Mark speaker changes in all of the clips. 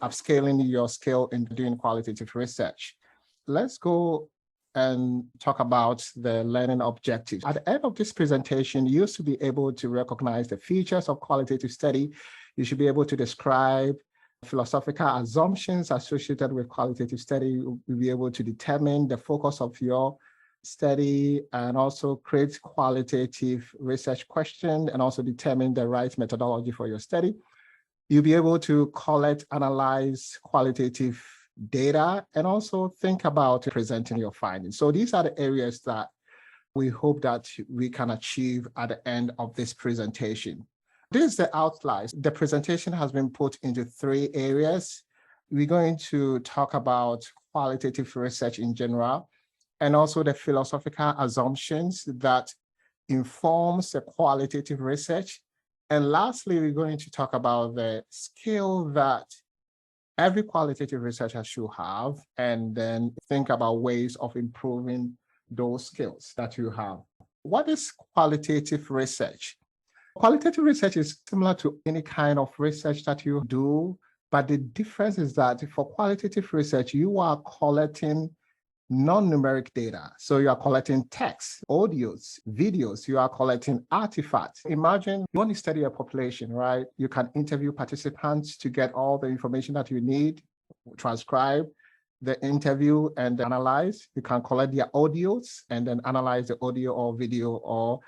Speaker 1: upscaling your skill in doing qualitative research. Let's go and talk about the learning objectives. At the end of this presentation, you should be able to recognize the features of qualitative study. You should be able to describe philosophical assumptions associated with qualitative study. You'll be able to determine the focus of your study and also create qualitative research questions and also determine the right methodology for your study. You'll be able to collect, analyze qualitative data, and also think about presenting your findings. So these are the areas that we hope that we can achieve at the end of this presentation. This is the outline. The presentation has been put into 3 areas. We're going to talk about qualitative research in general, and also the philosophical assumptions that informs the qualitative research. And lastly, we're going to talk about the skill that every qualitative researcher should have, and then think about ways of improving those skills that you have. What is qualitative research? Qualitative research is similar to any kind of research that you do, but the difference is that for qualitative research, you are collecting non-numeric data. So you are collecting text, audios, videos, you are collecting artifacts. Imagine you want to study a population, right? You can interview participants to get all the information that you need, transcribe the interview and analyze. You can collect their audios and then analyze the audio or video, or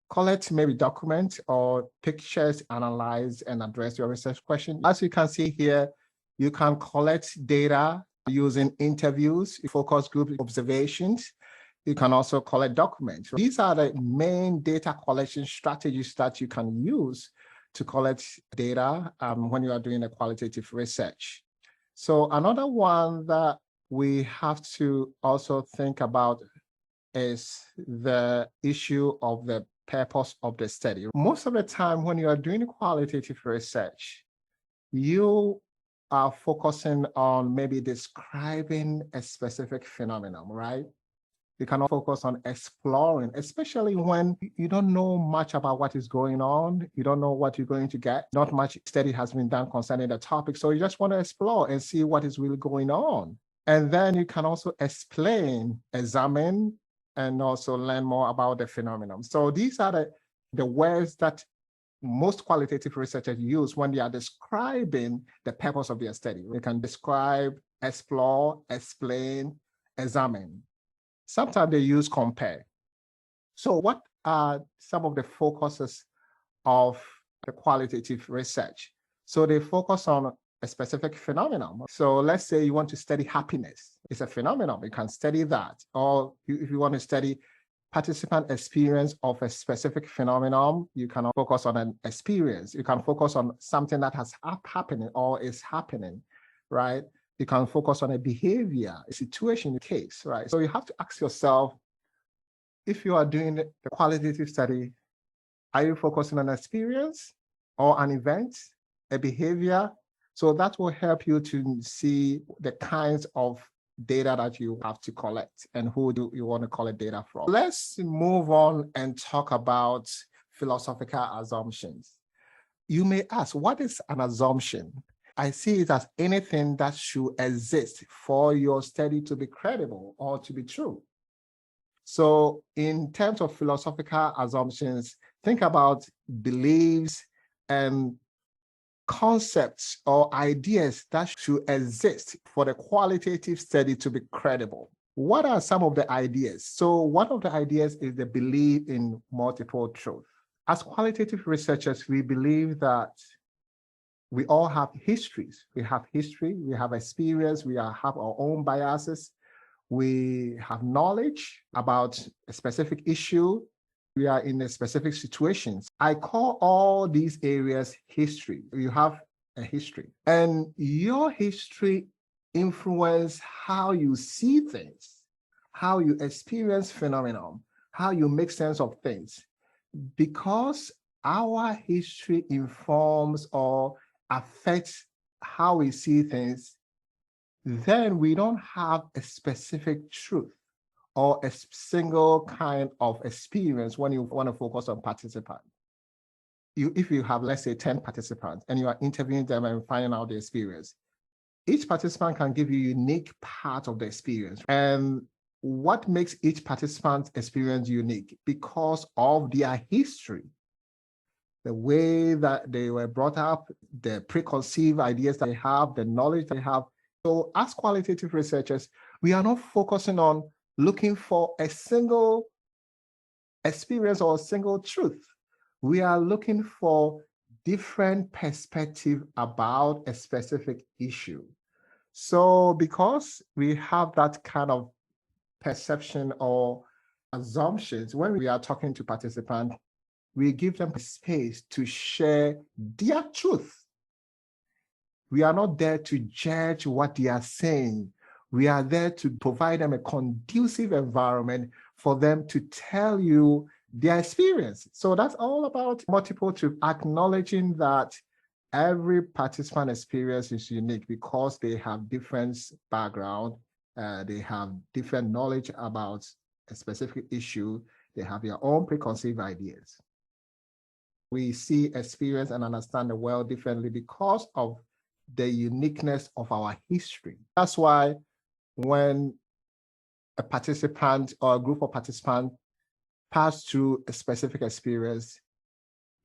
Speaker 1: collect maybe documents or pictures, analyze and address your research question. As you can see here, you can collect data using interviews, focus group observations. You can also collect documents. These are the main data collection strategies that you can use to collect data when you are doing a qualitative research. So another one that we have to also think about is the issue of the purpose of the study. Most of the time when you are doing qualitative research, you are focusing on maybe describing a specific phenomenon, right? You cannot focus on exploring, especially when you don't know much about what is going on. You don't know what you're going to get. Not much study has been done concerning the topic. So you just want to explore and see what is really going on. And then you can also explain, examine, and also learn more about the phenomenon. So these are the words that most qualitative researchers use when they are describing the purpose of their study. They can describe, explore, explain, examine. Sometimes they use compare. So what are some of the focuses of the qualitative research? So they focus on a specific phenomenon. So let's say you want to study happiness. It's a phenomenon. You can study that. Or if you want to study participant experience of a specific phenomenon, you can focus on an experience. You can focus on something that has happened or is happening, right? You can focus on a behavior, a situation, a case, right? So you have to ask yourself, if you are doing the qualitative study, are you focusing on an experience or an event, a behavior? So that will help you to see the kinds of data that you have to collect and who do you want to collect data from. Let's move on and talk about philosophical assumptions. You may ask, what is an assumption? I see it as anything that should exist for your study to be credible or to be true. So in terms of philosophical assumptions, think about beliefs and concepts or ideas that should exist for the qualitative study to be credible. What are some of the ideas? So one of the ideas is the belief in multiple truth. As qualitative researchers, we believe that we all have histories. We have history, we have experience, we have our own biases. We have knowledge about a specific issue. We are in a specific situations. I call all these areas history. You have a history, and your history influences how you see things, how you experience phenomenon, how you make sense of things. Because our history informs or affects how we see things, then we don't have a specific truth or a single kind of experience when you want to focus on participants. If you have, let's say, 10 participants and you are interviewing them and finding out the experience, Each participant can give you a unique part of the experience. And what makes each participant's experience unique? Because of their history, the way that they were brought up, the preconceived ideas that they have, the knowledge they have. So as qualitative researchers, we are not focusing on looking for a single experience or a single truth. We are looking for different perspective about a specific issue. So because we have that kind of perception or assumptions, when we are talking to participants, we give them space to share their truth. We are not there to judge what they are saying. We are there to provide them a conducive environment for them to tell you their experience. So that's all about multiple truth, acknowledging that every participant experience is unique because they have different background, they have different knowledge about a specific issue, they have their own preconceived ideas. We see, experience, and understand the world differently because of the uniqueness of our history. That's why when a participant or a group of participants pass through a specific experience,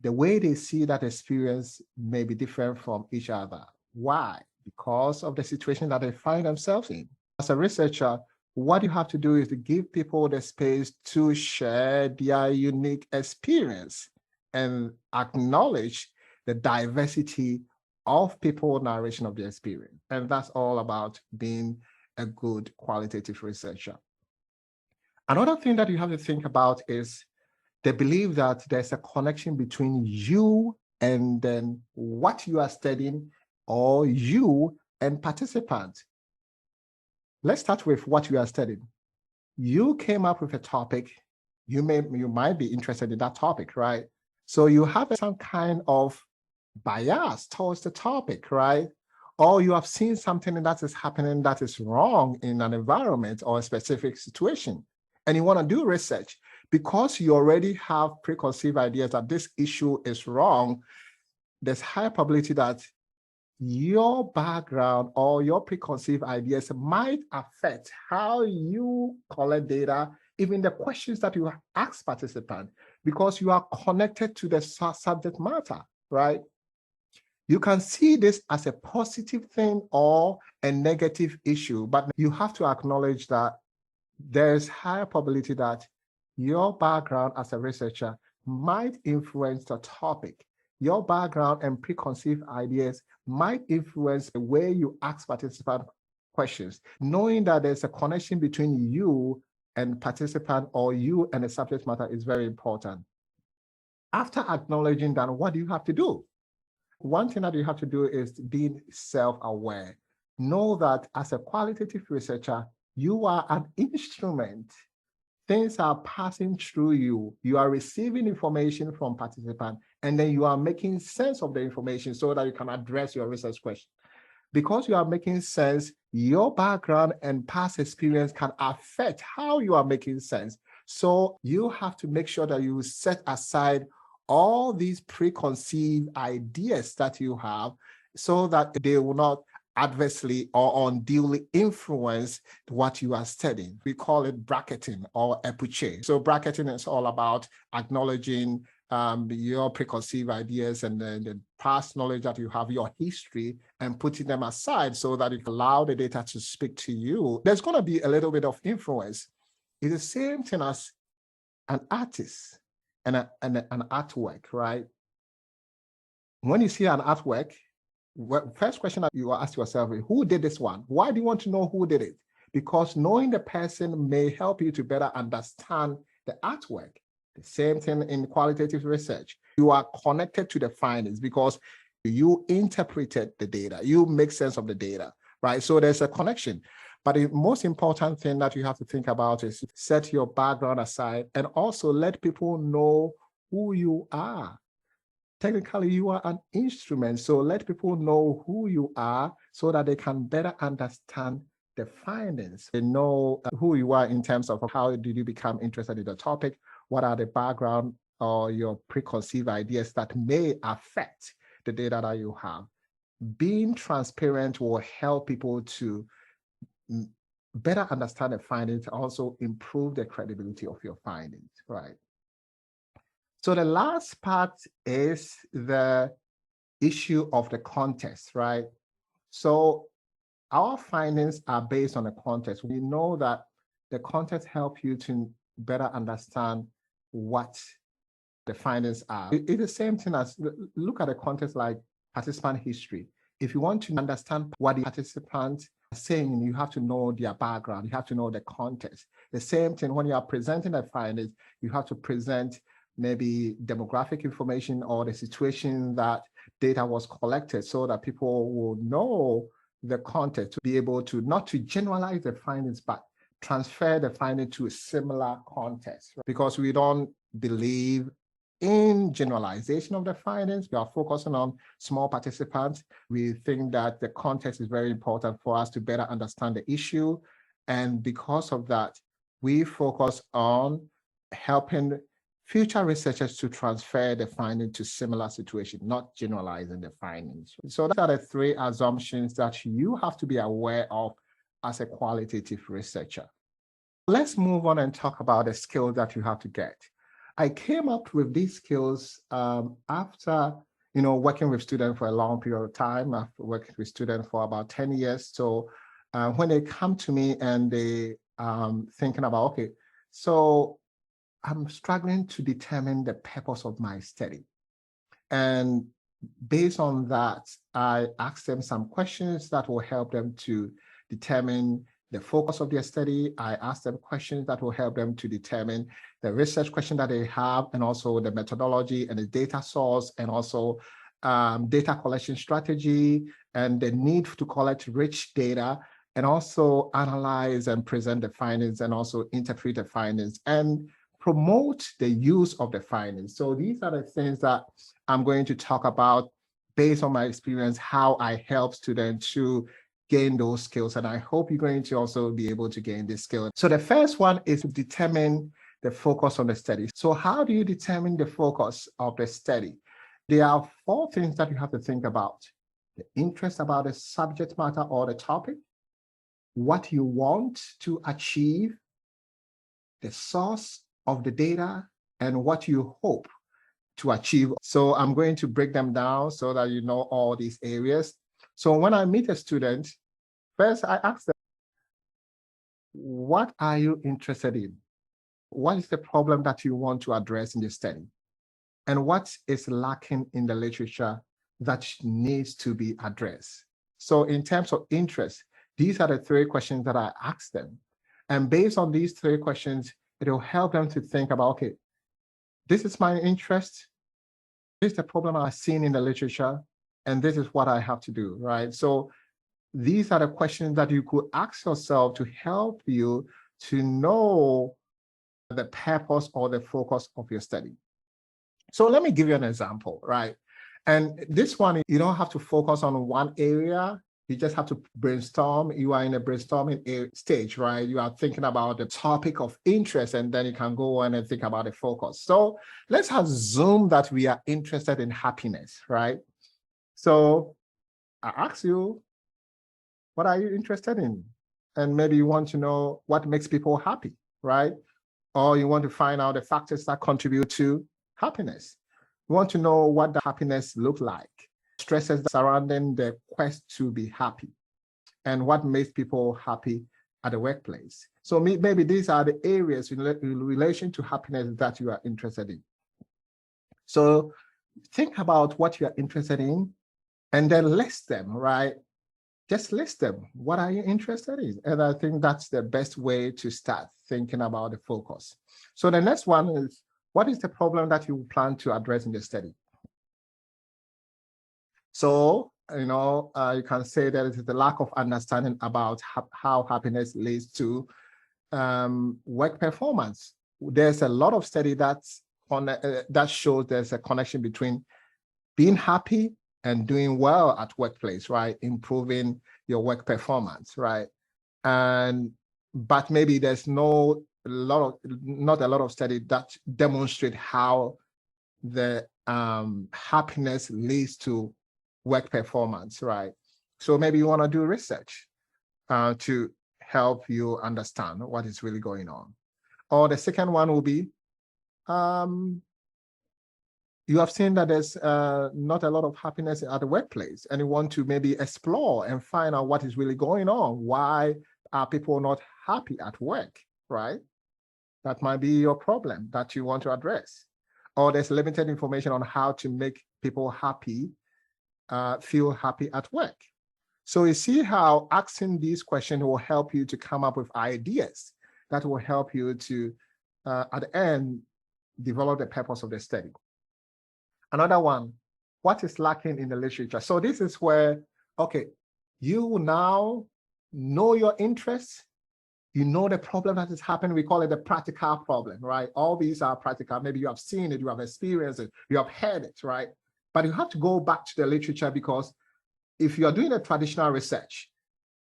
Speaker 1: the way they see that experience may be different from each other. Why? Because of the situation that they find themselves in. As a researcher, what you have to do is to give people the space to share their unique experience and acknowledge the diversity of people's narration of their experience. And that's all about being a good qualitative researcher. Another thing that you have to think about is the belief that there's a connection between you and then what you are studying, or you and participants. Let's start with what you are studying. You came up with a topic. You might be interested in that topic, right? So you have some kind of bias towards the topic, right? Or you have seen something that is happening that is wrong in an environment or a specific situation, and you want to do research. Because you already have preconceived ideas that this issue is wrong, there's high probability that your background or your preconceived ideas might affect how you collect data, even the questions that you ask participants, because you are connected to the subject matter, right? You can see this as a positive thing or a negative issue, but you have to acknowledge that there's higher probability that your background as a researcher might influence the topic. Your background and preconceived ideas might influence the way you ask participant questions. Knowing that there's a connection between you and participant or you and the subject matter is very important. After acknowledging that, what do you have to do? One thing that you have to do is being self-aware. Know that as a qualitative researcher, you are an instrument. Things are passing through you. You are receiving information from participants, and then you are making sense of the information so that you can address your research question. Because you are making sense, your background and past experience can affect how you are making sense. So you have to make sure that you set aside all these preconceived ideas that you have so that they will not adversely or unduly influence what you are studying. We call it bracketing or epuche. So bracketing is all about acknowledging your preconceived ideas and the past knowledge that you have, your history, and putting them aside so that you can allow the data to speak to you. There's going to be a little bit of influence. It's the same thing as an artist and an artwork, right? When you see an artwork, first question that you ask yourself is, who did this one? Why do you want to know who did it? Because knowing the person may help you to better understand the artwork. The same thing in qualitative research. You are connected to the findings because you interpreted the data. You make sense of the data, right? So there's a connection. But the most important thing that you have to think about is set your background aside and also let people know who you are. Technically, you are an instrument. So let people know who you are so that they can better understand the findings. They know who you are in terms of how did you become interested in the topic, what are the background or your preconceived ideas that may affect the data that you have. being transparent will help people to better understand the findings, also improve the credibility of your findings, right? So the last part is the issue of the context, right? So our findings are based on the context. We know that the context helps you to better understand what the findings are. It's the same thing as, look at the context like participant history. If you want to understand what the participants are saying, you have to know their background, you have to know the context. The same thing when you are presenting the findings, you have to present maybe demographic information or the situation that data was collected so that people will know the context, to be able to not to generalize the findings, but transfer the finding to a similar context, right? Because we don't believe in generalization of the findings. We are focusing on small participants. We think that the context is very important for us to better understand the issue. And because of that, we focus on helping future researchers to transfer the finding to similar situations, not generalizing the findings. So those are the three assumptions that you have to be aware of as a qualitative researcher. Let's move on and talk about the skills that you have to get. I came up with these skills after working with students for a long period of time. I've worked with students for about 10 years. So when they come to me and they thinking about, okay, so I'm struggling to determine the purpose of my study. And based on that, I ask them some questions that will help them to determine the focus of their study. I ask them questions that will help them to determine the research question that they have, and also the methodology and the data source, and also data collection strategy, and the need to collect rich data, and also analyze and present the findings, and also interpret the findings, and promote the use of the findings. So these are the things that I'm going to talk about based on my experience, how I help students to gain those skills. And I hope you're going to also be able to gain this skill. So the first one is to determine the focus on the study. So how do you determine the focus of the study? There are 4 things that you have to think about: the interest about the subject matter or the topic, what you want to achieve, the source of the data, and what you hope to achieve. So I'm going to break them down so that you know all these areas. So when I meet a student, first I ask them, what are you interested in? What is the problem that you want to address in the study? And what is lacking in the literature that needs to be addressed? So in terms of interest, these are the 3 questions that I ask them. And based on these 3 questions, it will help them to think about, okay, this is my interest, this is the problem I've seen in the literature, and this is what I have to do, right? So these are the questions that you could ask yourself to help you to know the purpose or the focus of your study. So let me give you an example, right? And this one, you don't have to focus on one area. You just have to brainstorm. You are in a brainstorming stage, right? You are thinking about the topic of interest, and then you can go on and think about the focus. So let's assume that we are interested in happiness, right? So I ask you, what are you interested in? And maybe you want to know what makes people happy, right? Or you want to find out the factors that contribute to happiness. You want to know what the happiness looks like, stresses surrounding the quest to be happy, and what makes people happy at the workplace. So maybe these are the areas in relation to happiness that you are interested in. So think about what you are interested in and then list them, right? Just list them. What are you interested in? And I think that's the best way to start thinking about the focus. So the next one is, what is the problem that you plan to address in the study? So, you can say that it is the lack of understanding about how happiness leads to work performance. There's a lot of study that shows there's a connection between being happy and doing well at workplace, right? Improving your work performance, right? But maybe there's not a lot of study that demonstrate how the happiness leads to work performance, right? So maybe you want to do research to help you understand what is really going on. Or the second one will be, you have seen that there's not a lot of happiness at the workplace, and you want to maybe explore and find out what is really going on. Why are people not happy at work, right? That might be your problem that you want to address. Or there's limited information on how to make people happy, feel happy at work. So you see how asking these questions will help you to come up with ideas that will help you to, at the end, develop the purpose of the study. Another one, what is lacking in the literature? So this is where, okay, you now know your interests, you know the problem that is happening. We call it the practical problem, right? All these are practical. Maybe you have seen it, you have experienced it, you have heard it, right? But you have to go back to the literature, because if you are doing a traditional research,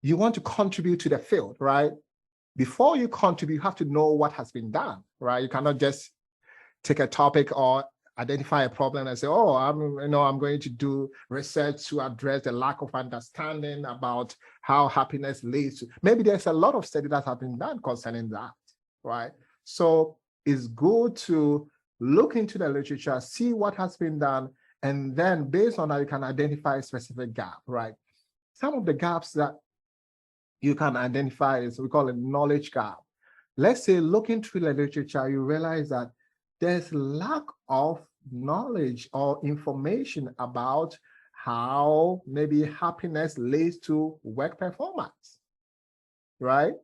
Speaker 1: you want to contribute to the field, right? Before you contribute, you have to know what has been done, right? You cannot just take a topic or identify a problem and say, oh, I'm going to do research to address the lack of understanding about how happiness leads to. Maybe there's a lot of studies that have been done concerning that, right? So it's good to look into the literature, see what has been done, and then based on that, you can identify a specific gap, right? Some of the gaps that you can identify is, we call it knowledge gap. Let's say looking through the literature, you realize that there's lack of knowledge or information about how maybe happiness leads to work performance, right?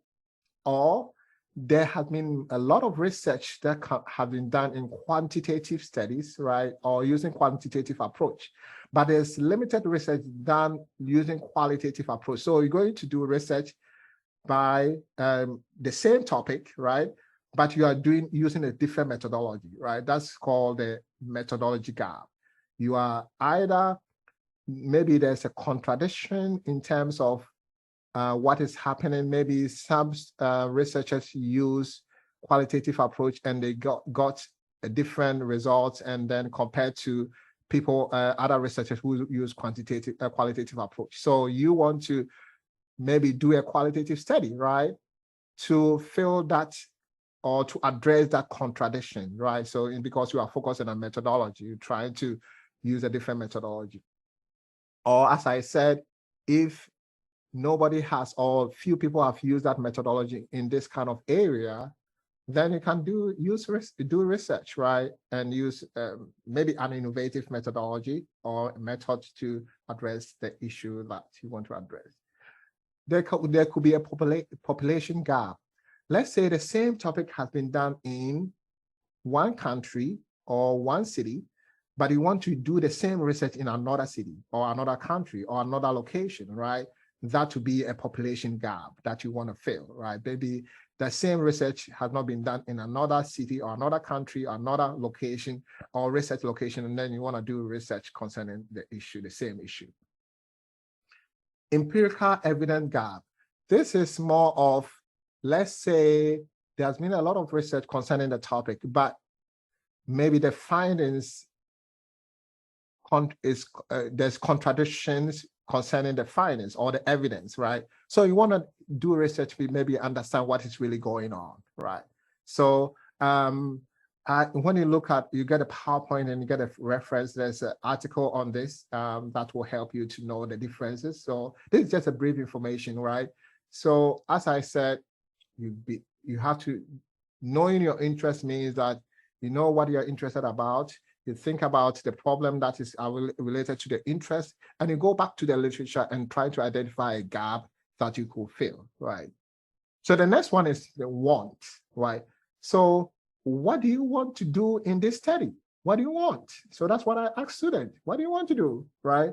Speaker 1: Or there has been a lot of research that have been done in quantitative studies, right? Or using quantitative approach, but there's limited research done using qualitative approach. So you're going to do research by the same topic, right? But you are using a different methodology, right? That's called the methodology gap. You are either, maybe there's a contradiction in terms of what is happening. Maybe some researchers use qualitative approach and they got a different results, and then compared to people, other researchers who use qualitative approach. So you want to maybe do a qualitative study, right? To fill that or to address that contradiction, right? So because you are focusing on methodology, you're trying to use a different methodology. Or as I said, if nobody has, or few people have used that methodology in this kind of area, then you can do research, right? And use maybe an innovative methodology or method to address the issue that you want to address. There could be a population gap. Let's say the same topic has been done in one country or one city, but you want to do the same research in another city or another country or another location, right? That would be a population gap that you want to fill, right? Maybe the same research has not been done in another city or another country or another location or research location, and then you want to do research concerning the issue, the same issue. Empirical evidence gap. This is more of, let's say there's been a lot of research concerning the topic, but maybe the findings, there's contradictions concerning the findings or the evidence, right? So you want to do research to maybe understand what is really going on, right? So when you look at, you get a PowerPoint and you get a reference, there's an article on this that will help you to know the differences. So this is just a brief information, right? So as I said, you have to, knowing your interest means that you know what you're interested about, you think about the problem that is related to the interest, and you go back to the literature and try to identify a gap that you could fill, right? So the next one is the want, right? So what do you want to do in this study? What do you want? So that's what I ask students. What do you want to do, right?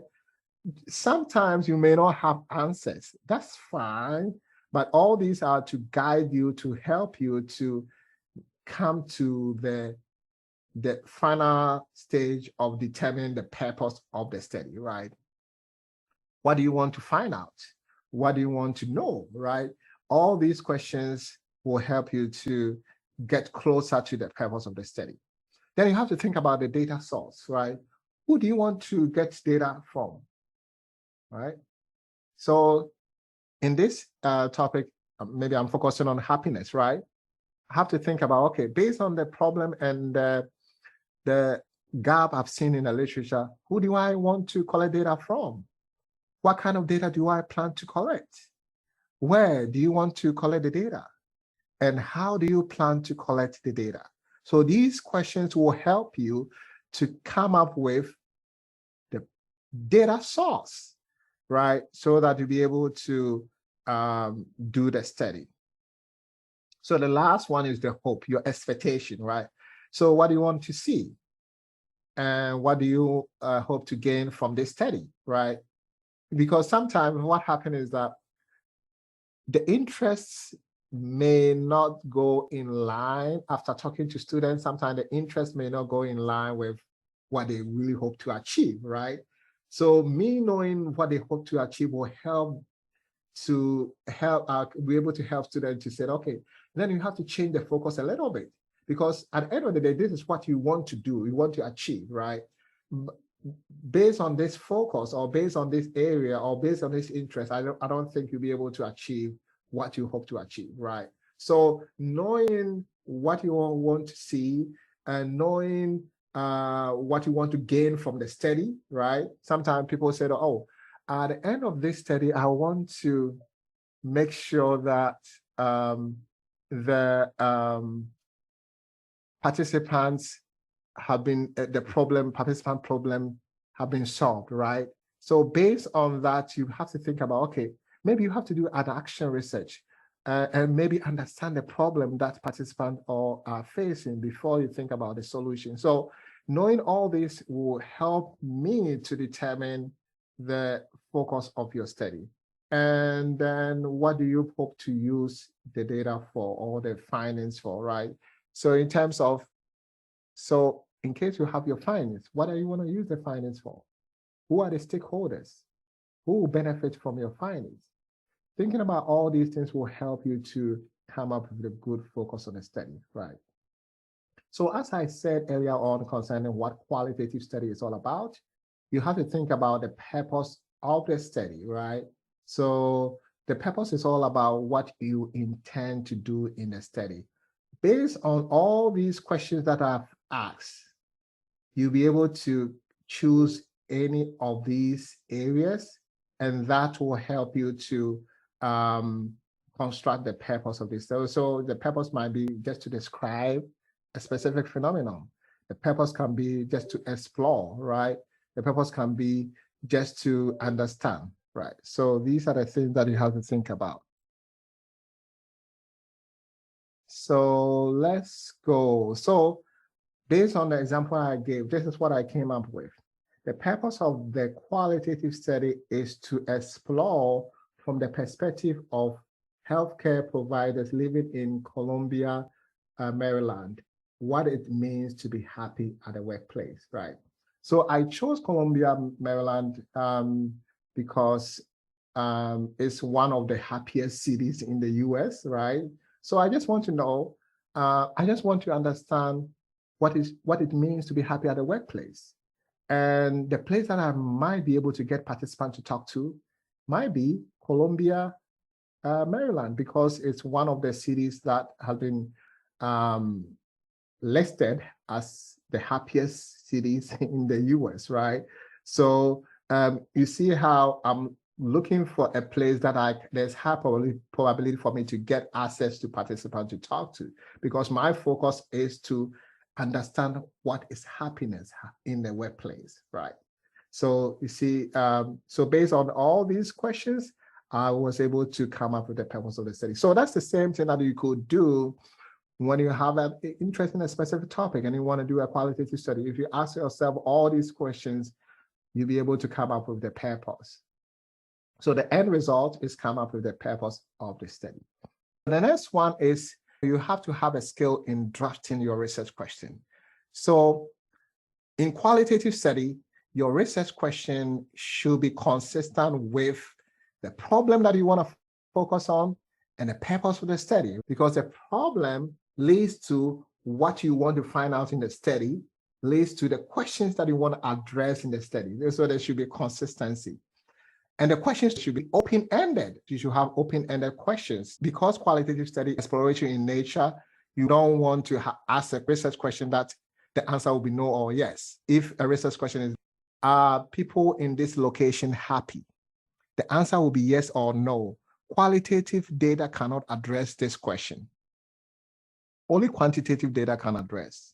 Speaker 1: Sometimes you may not have answers. That's fine. But all these are to guide you, to help you to come to the final stage of determining the purpose of the study, right? What do you want to find out? What do you want to know, right? All these questions will help you to get closer to the purpose of the study. Then you have to think about the data source, right? Who do you want to get data from? right? So in this topic, maybe I'm focusing on happiness, right? I have to think about, okay, based on the problem and the gap I've seen in the literature, who do I want to collect data from? What kind of data do I plan to collect? Where do you want to collect the data? And how do you plan to collect the data? So these questions will help you to come up with the data source, right? So that you'll be able to do the study. So the last one is the hope, your expectation, right? So what do you want to see? And what do you hope to gain from this study, right? Because sometimes what happens is that the interests may not go in line after talking to students. Sometimes the interest may not go in line with what they really hope to achieve, right? So me knowing what they hope to achieve will help be able to help students to say, okay, then you have to change the focus a little bit, because at the end of the day, this is what you want to do, you want to achieve, right? Based on this focus, or based on this area, or based on this interest, I don't think you'll be able to achieve what you hope to achieve, right? So knowing what you want to see and knowing what you want to gain from the study, right? Sometimes people say, oh, at the end of this study, I want to make sure that the participants have been, participant problem have been solved, right? So based on that, you have to think about, okay, maybe you have to do an action research and maybe understand the problem that participants are facing before you think about the solution. So knowing all this will help me to determine the focus of your study. And then what do you hope to use the data for, or the findings for, right? So in terms of, so in case you have your findings, what do you want to use the findings for? Who are the stakeholders? Who will benefit from your findings? Thinking about all these things will help you to come up with a good focus on the study, right? So as I said earlier on concerning what qualitative study is all about, you have to think about the purpose of the study, right? So the purpose is all about what you intend to do in the study. Based on all these questions that I've asked, you'll be able to choose any of these areas, and that will help you to construct the purpose of this. So the purpose might be just to describe a specific phenomenon. The purpose can be just to explore, right? The purpose can be just to understand, right? So these are the things that you have to think about. So let's go. So based on the example I gave, this is what I came up with. The purpose of the qualitative study is to explore from the perspective of healthcare providers living in Columbia, Maryland, what it means to be happy at the workplace, right? So I chose Columbia, Maryland, because it's one of the happiest cities in the US, right? So I just want to know, I just want to understand what it means to be happy at the workplace. And the place that I might be able to get participants to talk to might be Columbia, Maryland, because it's one of the cities that have been listed as the happiest cities in the US, right? So you see how I'm looking for a place that there's high probability for me to get access to participants to talk to, because my focus is to understand what is happiness in the workplace, right? So you see, so based on all these questions, I was able to come up with the purpose of the study. So that's the same thing that you could do when you have an interest in a specific topic and you want to do a qualitative study. If you ask yourself all these questions, you'll be able to come up with the purpose. So the end result is come up with the purpose of the study. The next one is you have to have a skill in drafting your research question. So in qualitative study, your research question should be consistent with the problem that you want to focus on and the purpose of the study, because the problem leads to what you want to find out in the study, leads to the questions that you want to address in the study. So there should be consistency. And the questions should be open-ended. You should have open-ended questions. Because qualitative study is exploratory in nature, you don't want to ask a research question that the answer will be no or yes. If a research question is, are people in this location happy? The answer will be yes or no. Qualitative data cannot address this question. Only quantitative data can address,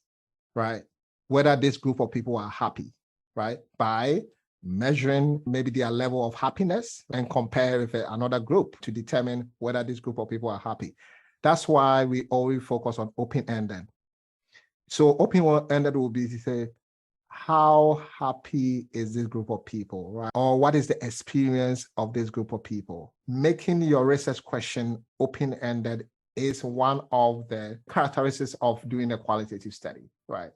Speaker 1: right? Whether this group of people are happy, right? By measuring maybe their level of happiness and compare with another group to determine whether this group of people are happy. That's why we always focus on open-ended. So open-ended will be to say, how happy is this group of people, right? Or what is the experience of this group of people? Making your research question open-ended is one of the characteristics of doing a qualitative study, right?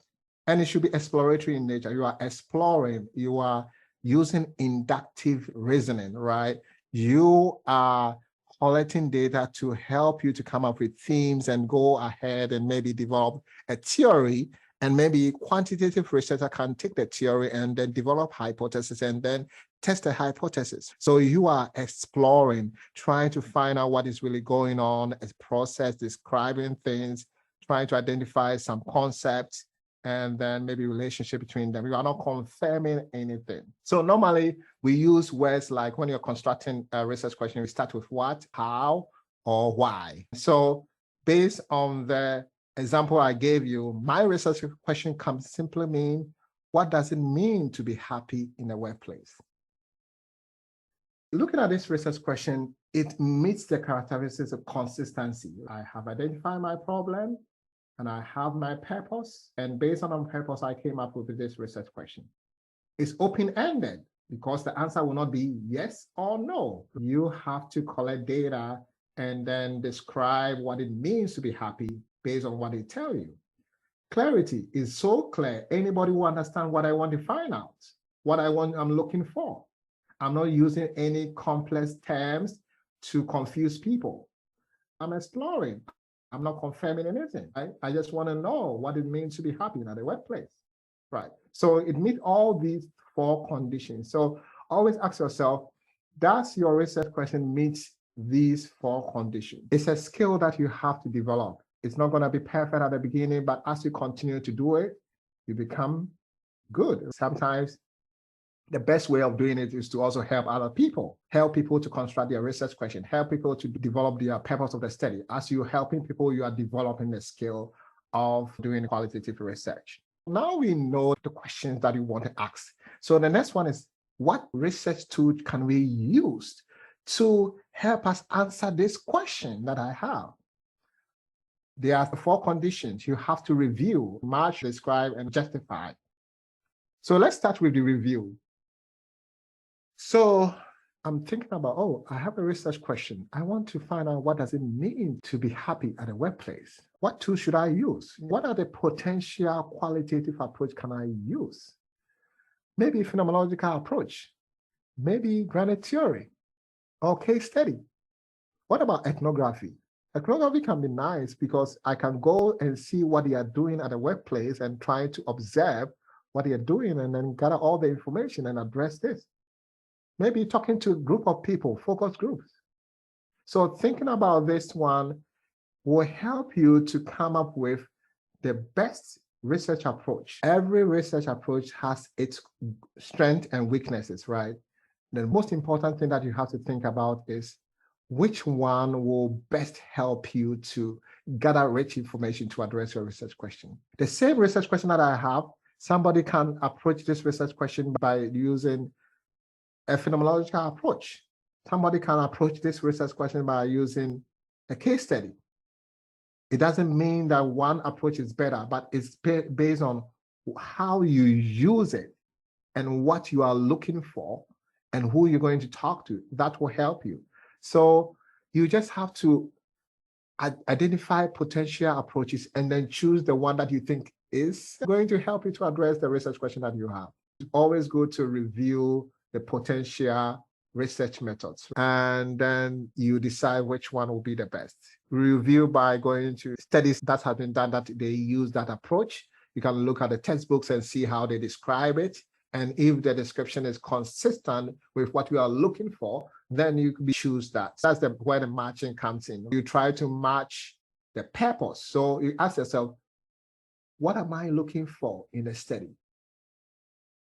Speaker 1: And it should be exploratory in nature. You are exploring, you are using inductive reasoning, right? You are collecting data to help you to come up with themes and go ahead and maybe develop a theory. And maybe quantitative researcher can take the theory and then develop hypothesis and then test the hypothesis. So you are exploring, trying to find out what is really going on, a process, describing things, trying to identify some concepts, and then maybe relationship between them. You are not confirming anything. So normally we use words like when you're constructing a research question, we start with what, how, or why. So based on the example I gave you, my research question can simply mean, what does it mean to be happy in a workplace? Looking at this research question, it meets the characteristics of consistency. I have identified my problem and I have my purpose. And based on my purpose, I came up with this research question. It's open-ended because the answer will not be yes or no. You have to collect data and then describe what it means to be happy based on what they tell you. Clarity is so clear. Anybody will understand what I want to find out, what I'm looking for. I'm not using any complex terms to confuse people. I'm exploring. I'm not confirming anything. I just want to know what it means to be happy in the workplace, right? So it meets all these 4 conditions. So always ask yourself, does your research question meet these 4 conditions? It's a skill that you have to develop. It's not going to be perfect at the beginning, but as you continue to do it, you become good. Sometimes the best way of doing it is to also help other people, help people to construct their research question, help people to develop their purpose of the study. As you're helping people, you are developing the skill of doing qualitative research. Now we know the questions that you want to ask. So the next one is, what research tool can we use to help us answer this question that I have? There are 4 conditions you have to review, match, describe, and justify. So let's start with the review. So I'm thinking about, oh, I have a research question. I want to find out, what does it mean to be happy at a workplace? What tool should I use? What are the potential qualitative approach can I use? Maybe phenomenological approach, maybe granite theory, or case study. What about ethnography? Ethnography can be nice because I can go and see what they are doing at a workplace and try to observe what they are doing and then gather all the information and address this. Maybe talking to a group of people, focus groups. So thinking about this one will help you to come up with the best research approach. Every research approach has its strengths and weaknesses, right? The most important thing that you have to think about is which one will best help you to gather rich information to address your research question. The same research question that I have, somebody can approach this research question by using a phenomenological approach. Somebody can approach this research question by using a case study. It doesn't mean that one approach is better, but it's based on how you use it and what you are looking for and who you're going to talk to. That will help you. So you just have to identify potential approaches and then choose the one that you think is going to help you to address the research question that you have. It's always good to review the potential research methods, and then you decide which one will be the best. Review by going to studies that have been done that they use that approach. You can look at the textbooks and see how they describe it. And if the description is consistent with what you are looking for, then you could choose that. That's where the matching comes in. You try to match the purpose. So you ask yourself, what am I looking for in a study?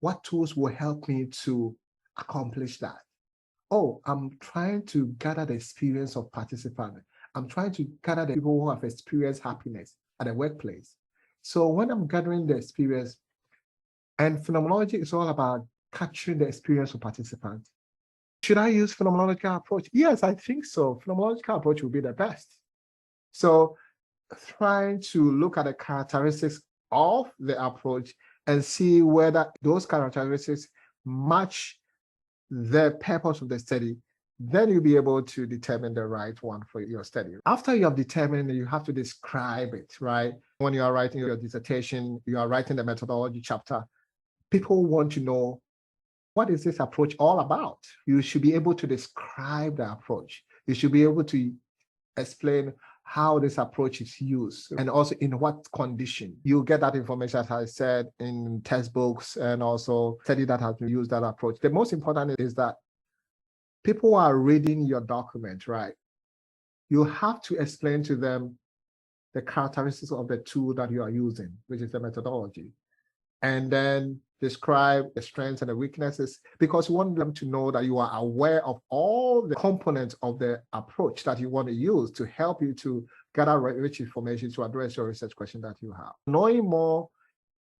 Speaker 1: What tools will help me to accomplish that? Oh, I'm trying to gather the experience of participants. I'm trying to gather the people who have experienced happiness at the workplace. So when I'm gathering the experience, and phenomenology is all about capturing the experience of participants. Should I use phenomenological approach? Yes, I think so. Phenomenological approach will be the best. So trying to look at the characteristics of the approach and see whether those characteristics match the purpose of the study, then you'll be able to determine the right one for your study. After you have determined, you have to describe it, right? When you are writing your dissertation, you are writing the methodology chapter, people want to know, what is this approach all about? You should be able to describe the approach. You should be able to explain how this approach is used and also in what condition. You get that information, as I said, in textbooks and also study that has used that approach. The most important is that people are reading your document, right? You have to explain to them the characteristics of the tool that you are using, which is the methodology, and then describe the strengths and the weaknesses, because you want them to know that you are aware of all the components of the approach that you want to use to help you to gather rich information to address your research question that you have. Knowing more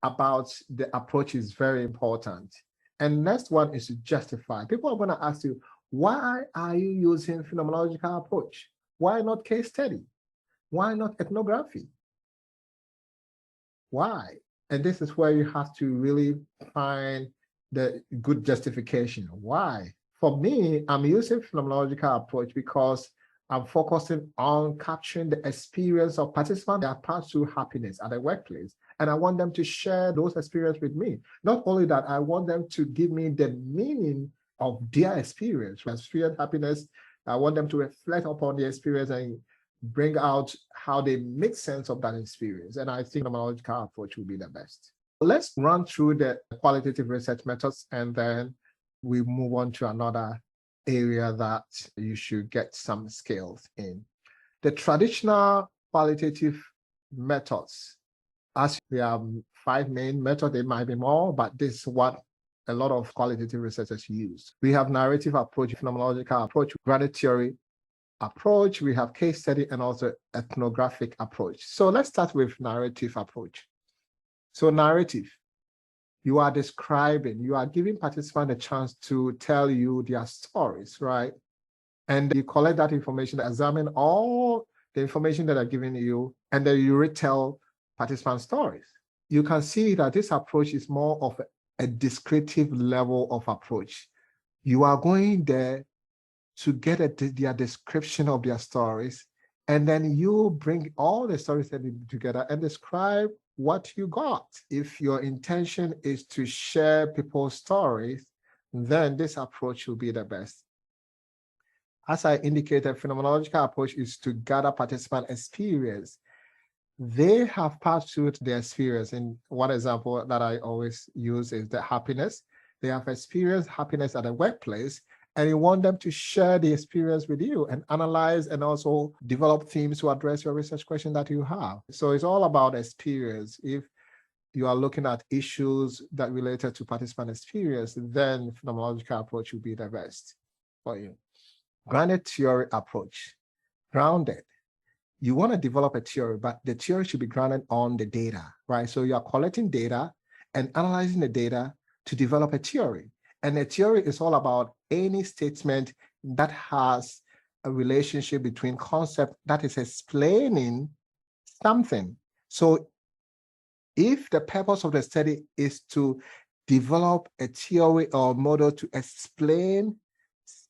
Speaker 1: about the approach is very important. And next one is to justify. People are going to ask you, why are you using phenomenological approach? Why not case study? Why not ethnography? Why? And this is where you have to really find the good justification. Why? For me, I'm using phenomenological approach because I'm focusing on capturing the experience of participants that pass through happiness at the workplace. And I want them to share those experiences with me. Not only that, I want them to give me the meaning of their experience. Experience happiness, I want them to reflect upon the experience and bring out how they make sense of that experience. And I think the phenomenological approach will be the best. Let's run through the qualitative research methods, and then we move on to another area that you should get some skills in. The traditional qualitative methods, as there are 5 main methods, there might be more, but this is what a lot of qualitative researchers use. We have narrative approach, phenomenological approach, graded theory approach, we have case study, and also ethnographic approach. So let's start with narrative approach. So narrative, you are describing, you are giving participants a chance to tell you their stories, right? And you collect that information, examine all the information that are given you, and then you retell participant stories. You can see that this approach is more of a descriptive level of approach. You are going there to get their description of their stories, and then you bring all the stories together and describe what you got. If your intention is to share people's stories, then this approach will be the best. As I indicated, phenomenological approach is to gather participant experience. They have passed through their experience. And one example that I always use is the happiness. They have experienced happiness at a workplace, and you want them to share the experience with you and analyze and also develop themes to address your research question that you have. So it's all about experience. If you are looking at issues that related to participant experience, then phenomenological approach will be the best for you. Grounded theory approach. Grounded. You want to develop a theory, but the theory should be grounded on the data, right? So you are collecting data and analyzing the data to develop a theory. And a theory is all about any statement that has a relationship between concept that is explaining something. So if the purpose of the study is to develop a theory or model to explain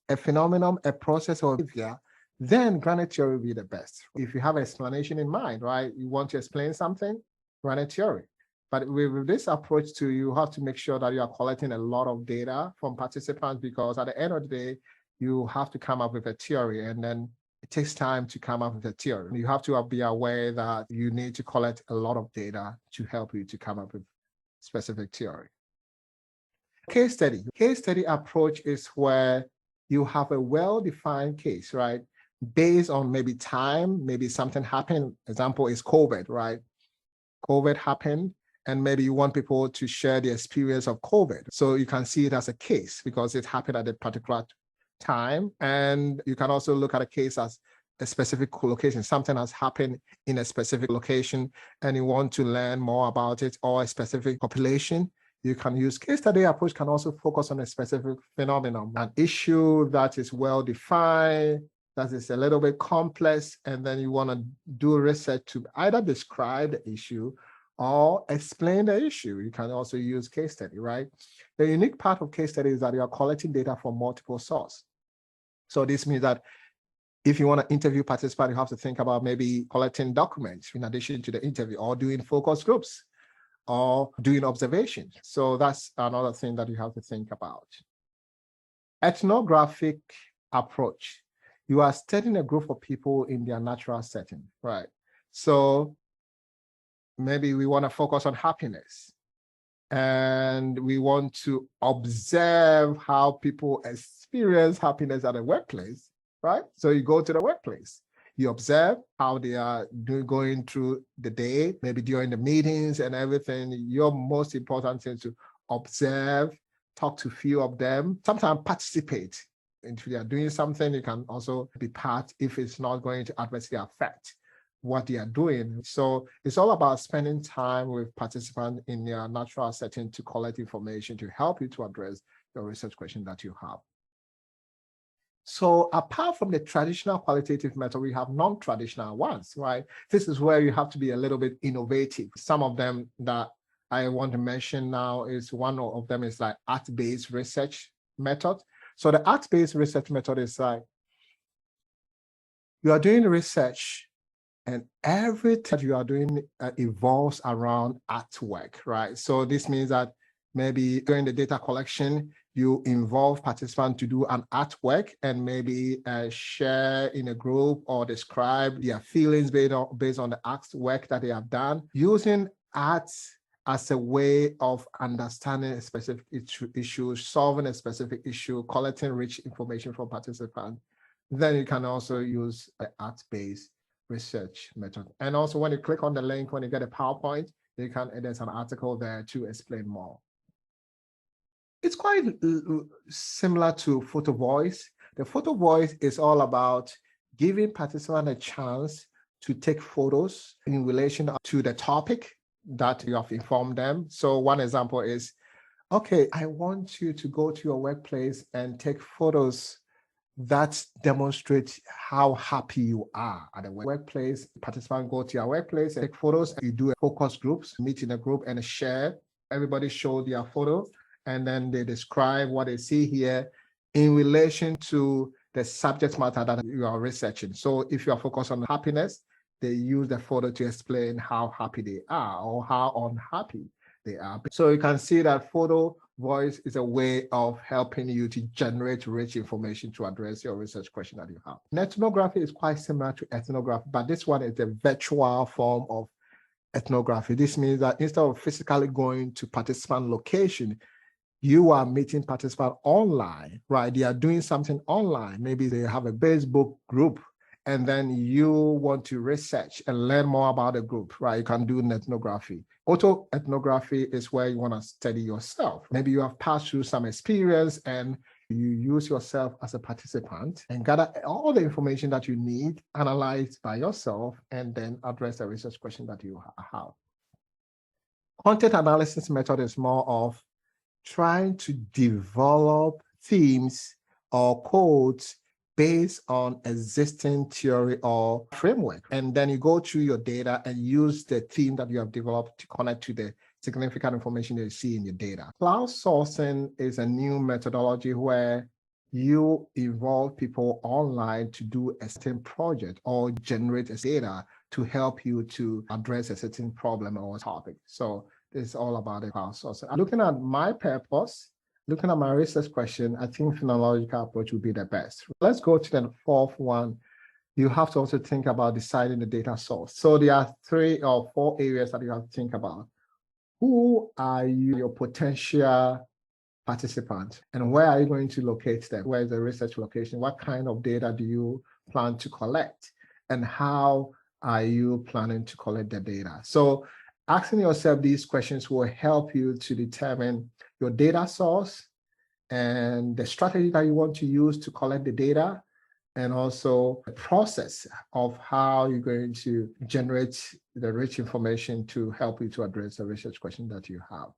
Speaker 1: a phenomenon, a process, or behavior, then grounded theory will be the best. If you have an explanation in mind, right? You want to explain something, grounded theory. But with this approach too, you have to make sure that you are collecting a lot of data from participants, because at the end of the day, you have to come up with a theory, and then it takes time to come up with a theory. You have to be aware that you need to collect a lot of data to help you to come up with specific theory. Case study. Case study approach is where you have a well-defined case, right? Based on maybe time, maybe something happened. Example is COVID, right? COVID happened, and maybe you want people to share the experience of COVID. So you can see it as a case because it happened at a particular time. And you can also look at a case as a specific location. Something has happened in a specific location and you want to learn more about it or a specific population. You can use case study approach, can also focus on a specific phenomenon, an issue that is well defined, that is a little bit complex, and then you want to do research to either describe the issue or explain the issue. You can also use case study, right? The unique part of case study is that you are collecting data from multiple sources. So this means that if you want to interview participants, you have to think about maybe collecting documents in addition to the interview, or doing focus groups, or doing observations. So that's another thing that you have to think about. Ethnographic approach. You are studying a group of people in their natural setting, right? So maybe we want to focus on happiness, and we want to observe how people experience happiness at a workplace, right? So you go to the workplace, you observe how they are going through the day, maybe during the meetings and everything. Your most important thing is to observe, talk to a few of them, sometimes participate. If they are doing something, you can also be part if it's not going to adversely affect what they are doing. So it's all about spending time with participants in their natural setting to collect information to help you to address your research question that you have. So apart from the traditional qualitative method, we have non-traditional ones, right? This is where you have to be a little bit innovative. Some of them that I want to mention now is one of them is like art-based research method. So the art-based research method is like you are doing research and everything that you are doing evolves around artwork, right? So this means that maybe during the data collection, you involve participants to do an artwork and maybe share in a group or describe their feelings based on the artwork that they have done. Using art as a way of understanding a specific issue, solving a specific issue, collecting rich information from participants. Then you can also use the art-based research method. And also when you click on the link, when you get a PowerPoint, there's an article there to explain more. It's quite similar to photo voice. The photo voice is all about giving participants a chance to take photos in relation to the topic that you have informed them. So one example is, okay, I want you to go to your workplace and take photos that demonstrate how happy you are at the workplace. Participants go to your workplace, take photos, you do a focus groups, meet in a group and share. Everybody show their photo and then they describe what they see here in relation to the subject matter that you are researching. So if you are focused on happiness, they use the photo to explain how happy they are or how unhappy they are. So you can see that photo voice is a way of helping you to generate rich information to address your research question that you have. Ethnography is quite similar to ethnography, but this one is a virtual form of ethnography. This means that instead of physically going to participant location, you are meeting participants online, right? They are doing something online. Maybe they have a Facebook group and then you want to research and learn more about the group, right? You can do ethnography. Autoethnography is where you want to study yourself. Maybe you have passed through some experience and you use yourself as a participant and gather all the information that you need, analyze by yourself, and then address the research question that you have. Content analysis method is more of trying to develop themes or codes based on existing theory or framework. And then you go through your data and use the theme that you have developed to connect to the significant information that you see in your data. Crowdsourcing is a new methodology where you involve people online to do a certain project or generate a data to help you to address a certain problem or topic. So this is all about the crowdsourcing. Looking at my purpose, looking at my research question, I think phenomenological approach would be the best. Let's go to the fourth one. You have to also think about deciding the data source. So there are 3 or 4 areas that you have to think about. Who are you, your potential participants? And where are you going to locate them? Where is the research location? What kind of data do you plan to collect? And how are you planning to collect the data? So asking yourself these questions will help you to determine your data source and the strategy that you want to use to collect the data, and also the process of how you're going to generate the rich information to help you to address the research question that you have.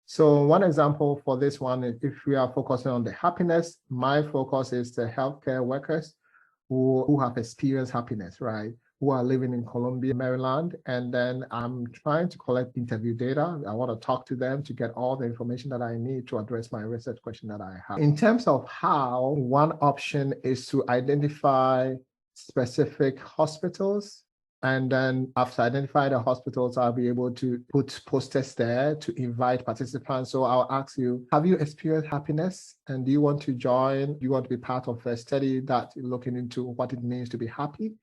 Speaker 1: So one example for this one, if we are focusing on the happiness, my focus is the healthcare workers who have experienced happiness, right? Who are living in Columbia, Maryland. And then I'm trying to collect interview data. I want to talk to them to get all the information that I need to address my research question that I have. In terms of how, one option is to identify specific hospitals. And then after identifying the hospitals, I'll be able to put posters there to invite participants. So I'll ask you, have you experienced happiness? And do you want to join? Do you want to be part of a study that's looking into what it means to be happy?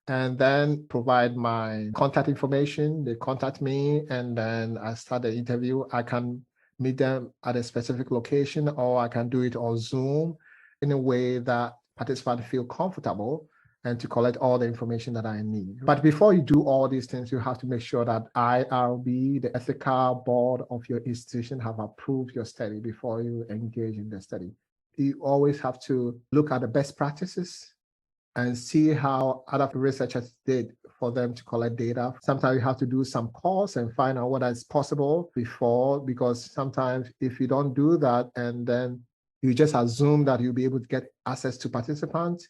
Speaker 1: And then provide my contact information. They contact me, and then I start the interview. I can meet them at a specific location, or I can do it on Zoom in a way that participants feel comfortable and to collect all the information that I need. But before you do all these things, you have to make sure that IRB, the ethical board of your institution, have approved your study before you engage in the study. You always have to look at the best practices and see how other researchers did for them to collect data. Sometimes you have to do some calls and find out what is possible before, because sometimes if you don't do that and then you just assume that you'll be able to get access to participants,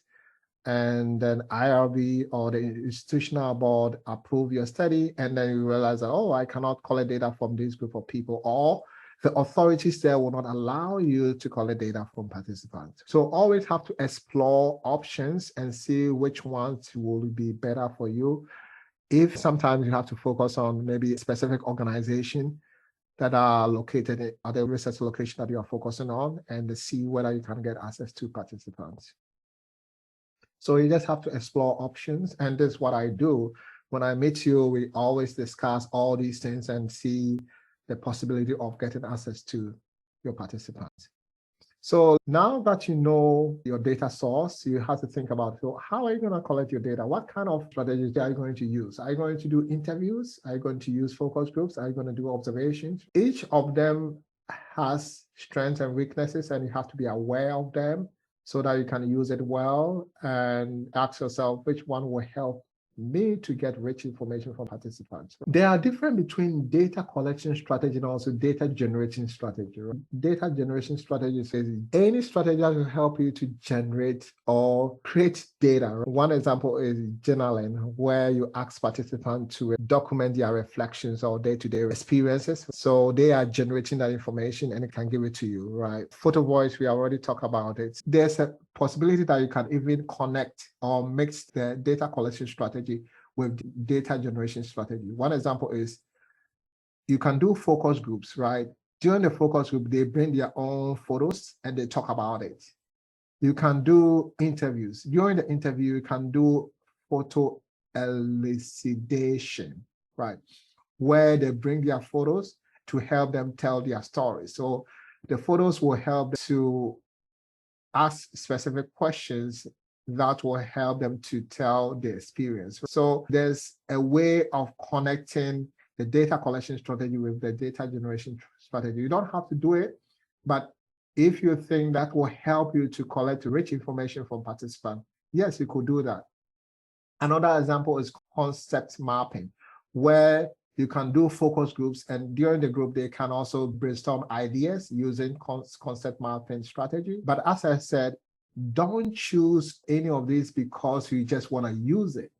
Speaker 1: and then IRB or the institutional board approve your study, and then you realize that, oh, I cannot collect data from this group of people, or the authorities there will not allow you to collect data from participants. So always have to explore options and see which ones will be better for you. If sometimes you have to focus on maybe a specific organization that are located at the research location that you are focusing on, and see whether you can get access to participants. So you just have to explore options. And this is what I do. When I meet you, we always discuss all these things and see the possibility of getting access to your participants. So now that you know your data source, you have to think about, so how are you going to collect your data? What kind of strategies are you going to use? Are you going to do interviews? Are you going to use focus groups? Are you going to do observations? Each of them has strengths and weaknesses, and you have to be aware of them so that you can use it well, and ask yourself which one will help me to get rich information from participants. There are different between data collection strategy and also data generation strategy. Right? Data generation strategy says any strategy that will help you to generate or create data. Right? One example is journaling, where you ask participants to document their reflections or day-to-day experiences. So they are generating that information and it can give it to you, right? Photo voice, we already talked about it. There's a possibility that you can even connect or mix the data collection strategy with data generation strategy. One example is you can do focus groups, right? During the focus group, they bring their own photos and they talk about it. You can do interviews. During the interview, you can do photo elucidation, right? Where they bring their photos to help them tell their stories. So the photos will help to ask specific questions that will help them to tell the experience. So there's a way of connecting the data collection strategy with the data generation strategy. You don't have to do it, but if you think that will help you to collect rich information from participants, yes, you could do that. Another example is concept mapping, where you can do focus groups, and during the group, they can also brainstorm ideas using concept mapping strategy. But as I said, don't choose any of these because you just want to use it.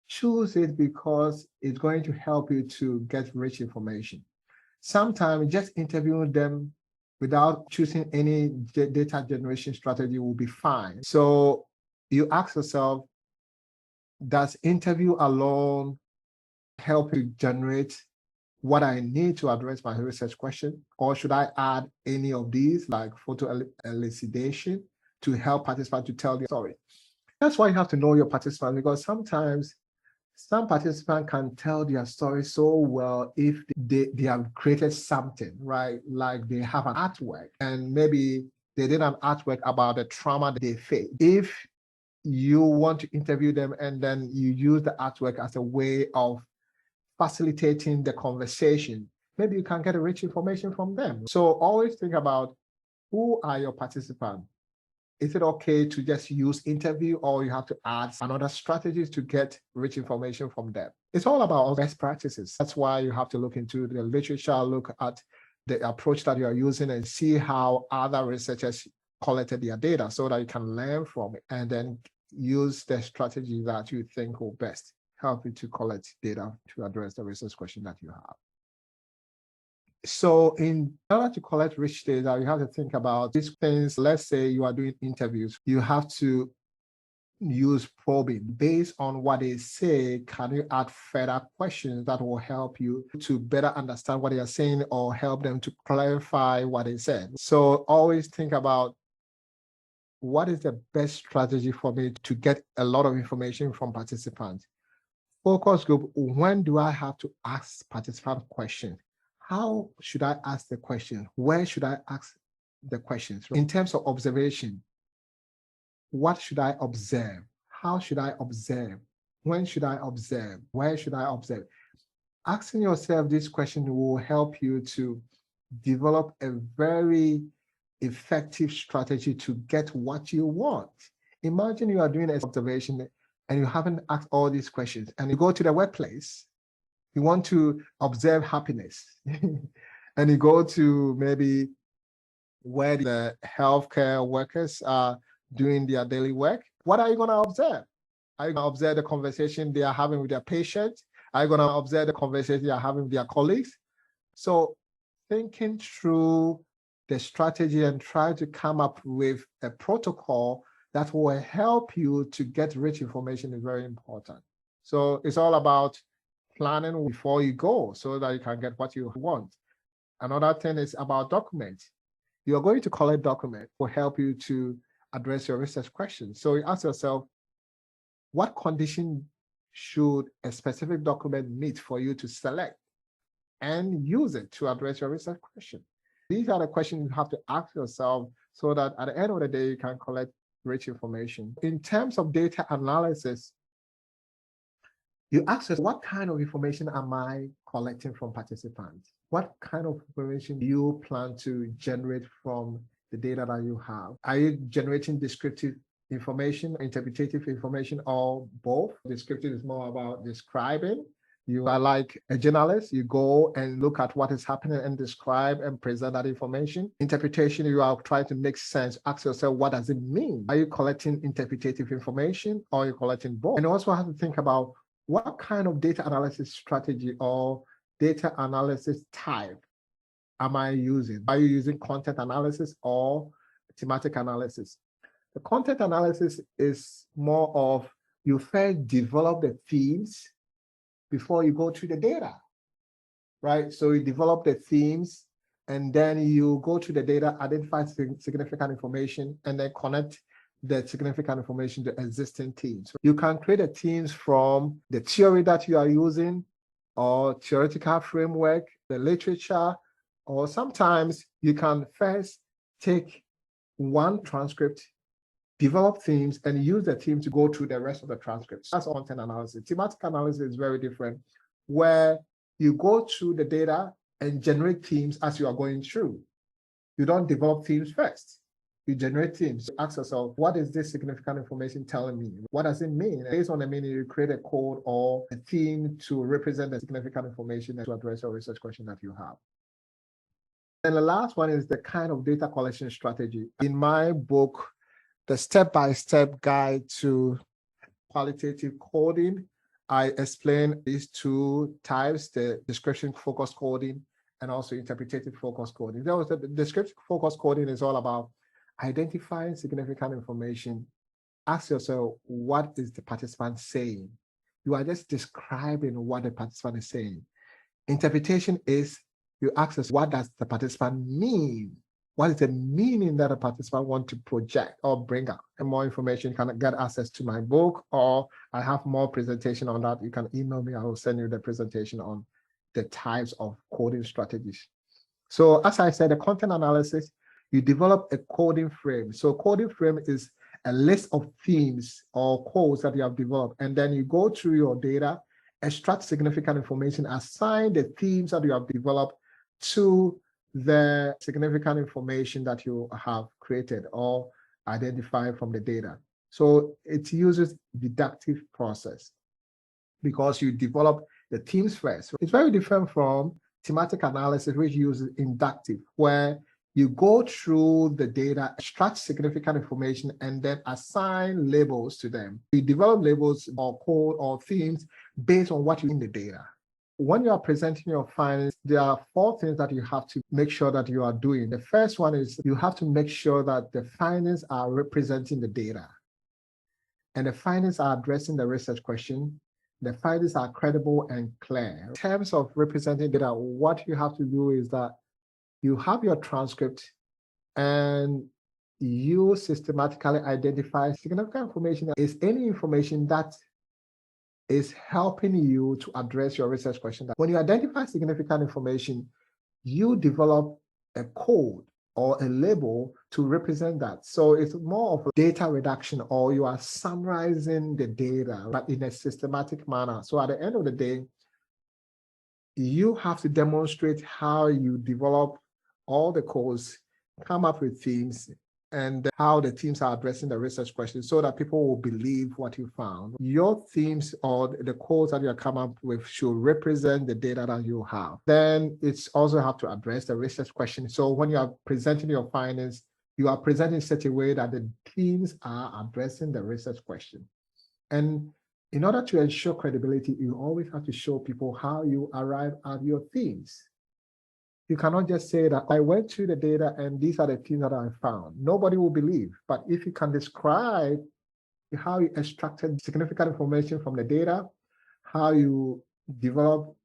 Speaker 1: Choose it because it's going to help you to get rich information. Sometimes just interviewing them without choosing any data generation strategy will be fine. So you ask yourself, does interview alone help you generate what I need to address my research question? Or should I add any of these, like photo elucidation, to help participants to tell their story? That's why you have to know your participants, because sometimes Some participants can tell their story so well if they have created something, right? Like they have an artwork and maybe they did an artwork about the trauma they faced. If you want to interview them and then you use the artwork as a way of facilitating the conversation, maybe you can get rich information from them. So always think about who are your participants. Is it okay to just use interview, or you have to add another strategies to get rich information from them? It's all about best practices. That's why you have to look into the literature, look at the approach that you are using and see how other researchers collected their data so that you can learn from it and then use the strategy that you think will best help you to collect data to address the research question that you have. So in order to collect rich data, you have to think about these things. Let's say you are doing interviews. You have to use probing. Based on what they say, can you add further questions that will help you to better understand what they are saying or help them to clarify what they said? So always think about what is the best strategy for me to get a lot of information from participants. Focus group, when do I have to ask participant questions? How should I ask the question? Where should I ask the questions? In terms of observation, what should I observe? How should I observe? When should I observe? Where should I observe? Asking yourself this question will help you to develop a very effective strategy to get what you want. Imagine you are doing an observation and you haven't asked all these questions, and you go to the workplace. You want to observe happiness and you go to maybe where the healthcare workers are doing their daily work. What are you going to observe? Are you going to observe the conversation they are having with their patients? Are you going to observe the conversation they are having with their colleagues? So thinking through the strategy and try to come up with a protocol that will help you to get rich information is very important. So it's all about planning before you go so that you can get what you want. Another thing is about documents. You're going to collect documents will help you to address your research questions. So you ask yourself, what condition should a specific document meet for you to select and use it to address your research question? These are the questions you have to ask yourself so that at the end of the day, you can collect rich information. In terms of data analysis, you ask us, what kind of information am I collecting from participants? What kind of information do you plan to generate from the data that you have? Are you generating descriptive information, interpretative information, or both? Descriptive is more about describing. You are like a journalist, you go and look at what is happening and describe and present that information. Interpretation, you are trying to make sense. Ask yourself, what does it mean? Are you collecting interpretative information or are you collecting both? And also have to think about what kind of data analysis strategy or data analysis type am I using? Are you using content analysis or thematic analysis? The content analysis is more of you first develop the themes before you go to the data, right? So you develop the themes and then you go to the data, identify significant information, and then connect the significant information to existing themes. You can create a themes from the theory that you are using or theoretical framework, the literature, or sometimes you can first take one transcript, develop themes, and use the theme to go through the rest of the transcripts. That's content analysis. Thematic analysis is very different, where you go through the data and generate themes as you are going through. You don't develop themes first. You generate themes. Ask yourself, what is this significant information telling me? What does it mean? Based on the meaning, you create a code or a theme to represent the significant information and to address your research question that you have. And the last one is the kind of data collection strategy. In my book, The Step-by-Step Guide to Qualitative Coding, I explain these two types, the description focused coding and also interpretative focused coding. The descriptive focused coding is all about identifying significant information. Ask yourself, what is the participant saying? You are just describing what the participant is saying. Interpretation is you ask us, what does the participant mean What is the meaning that a participant wants to project or bring up? And more information, you can get access to my book, or I have more presentation on that. You can email me. I will send you the presentation on the types of coding strategies. So as I said, the content analysis, you develop a coding frame. So coding frame is a list of themes or codes that you have developed, and then you go through your data, extract significant information, assign the themes that you have developed to the significant information that you have created or identified from the data. So it uses deductive process because you develop the themes first. It's very different from thematic analysis, which uses inductive, where you go through the data, extract significant information, and then assign labels to them. You develop labels or code or themes based on what you in the data. When you are presenting your findings, there are 4 things that you have to make sure that you are doing. The first one is you have to make sure that the findings are representing the data. And the findings are addressing the research question. The findings are credible and clear. In terms of representing data, what you have to do is that you have your transcript and you systematically identify significant information. Is any information that is helping you to address your research question. When you identify significant information, you develop a code or a label to represent that. So it's more of a data reduction, or you are summarizing the data, but in a systematic manner. So at the end of the day, you have to demonstrate how you develop all the codes, come up with themes, and how the teams are addressing the research questions so that people will believe what you found. Your themes or the codes that you come up with should represent the data that you have. Then it's also have to address the research question. So when you are presenting your findings, you are presenting in such a way that the teams are addressing the research question. And in order to ensure credibility, you always have to show people how you arrive at your themes. You cannot just say that I went through the data and these are the things that I found. Nobody will believe. But if you can describe how you extracted significant information from the data, how you develop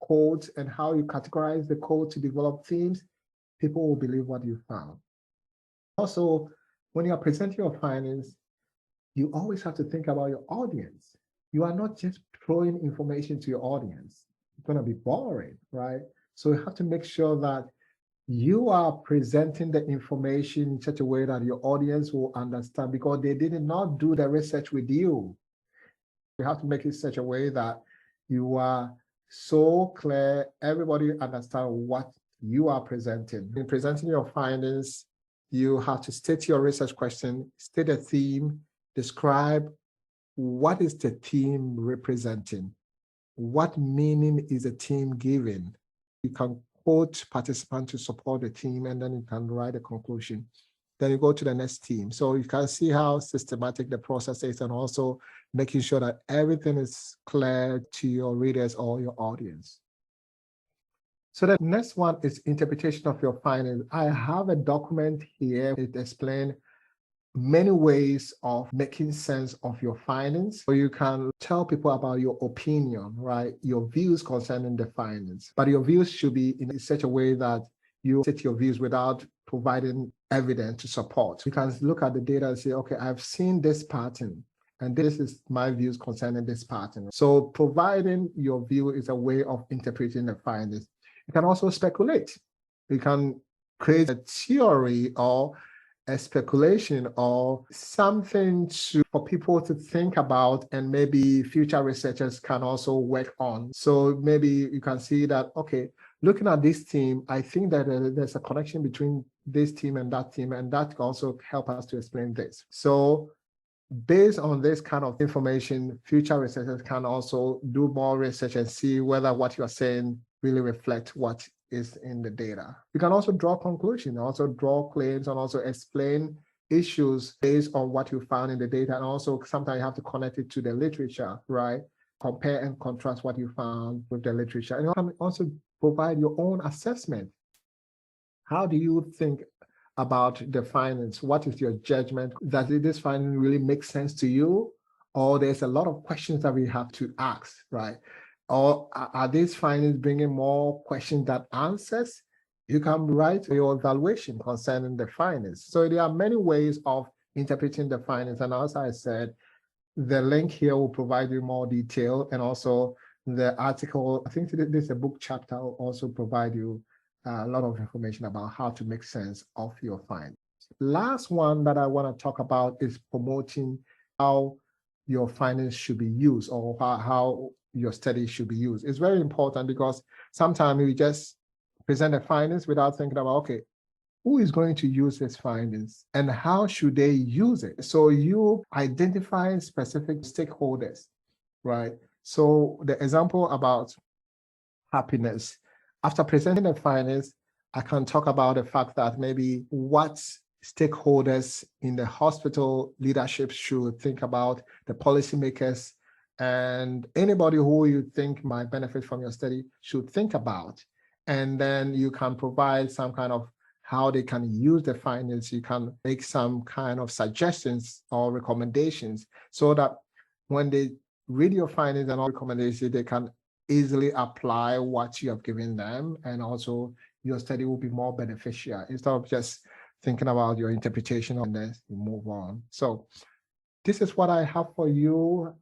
Speaker 1: codes, and how you categorize the code to develop themes, people will believe what you found. Also, when you are presenting your findings, you always have to think about your audience. You are not just throwing information to your audience. It's going to be boring, right? So you have to make sure that you are presenting the information in such a way that your audience will understand, because they did not do the research with you. You have to make it such a way that you are so clear, everybody understands what you are presenting. In presenting your findings, you have to state your research question, state a theme, describe what is the theme representing, what meaning is the theme giving. You can quote participants to support the theme, and then you can write a conclusion. Then you go to the next theme. So you can see how systematic the process is, and also making sure that everything is clear to your readers or your audience. So the next one is interpretation of your findings. I have a document here. It explains many ways of making sense of your findings. So you can tell people about your opinion, right? Your views concerning the findings. But your views should be in such a way that you state your views without providing evidence to support. You can look at the data and say, okay, I've seen this pattern, and this is my views concerning this pattern. So providing your view is a way of interpreting the findings. You can also speculate. You can create a theory or a speculation or something for people to think about, and maybe future researchers can also work on. So maybe you can see that, okay, looking at this team, I think that there's a connection between this team, and that can also help us to explain this. So based on this kind of information, future researchers can also do more research and see whether what you're saying really reflects what is in the data. You can also draw conclusions, also draw claims, and also explain issues based on what you found in the data. And also sometimes you have to connect it to the literature, right? Compare and contrast what you found with the literature. And you can also provide your own assessment. How do you think about the findings? What is your judgment? Does this finding really make sense to you? Or there's a lot of questions that we have to ask, right? Or are these findings bringing more questions than answers? You can write your evaluation concerning the findings. So there are many ways of interpreting the findings. And as I said, the link here will provide you more detail, and also the article, I think this is a book chapter, will also provide you a lot of information about how to make sense of your findings. Last one that I want to talk about is promoting how your findings should be used, or how your study should be used. It's very important because sometimes you just present the findings without thinking about, okay, who is going to use these findings and how should they use it? So you identify specific stakeholders, right? So the example about happiness, after presenting the findings, I can talk about the fact that maybe what stakeholders in the hospital leadership should think about, the policymakers, and anybody who you think might benefit from your study should think about. And then you can provide some kind of how they can use the findings. You can make some kind of suggestions or recommendations so that when they read your findings and all recommendations, they can easily apply what you have given them, and also your study will be more beneficial instead of just thinking about your interpretation and then you move on. So this is what I have for you.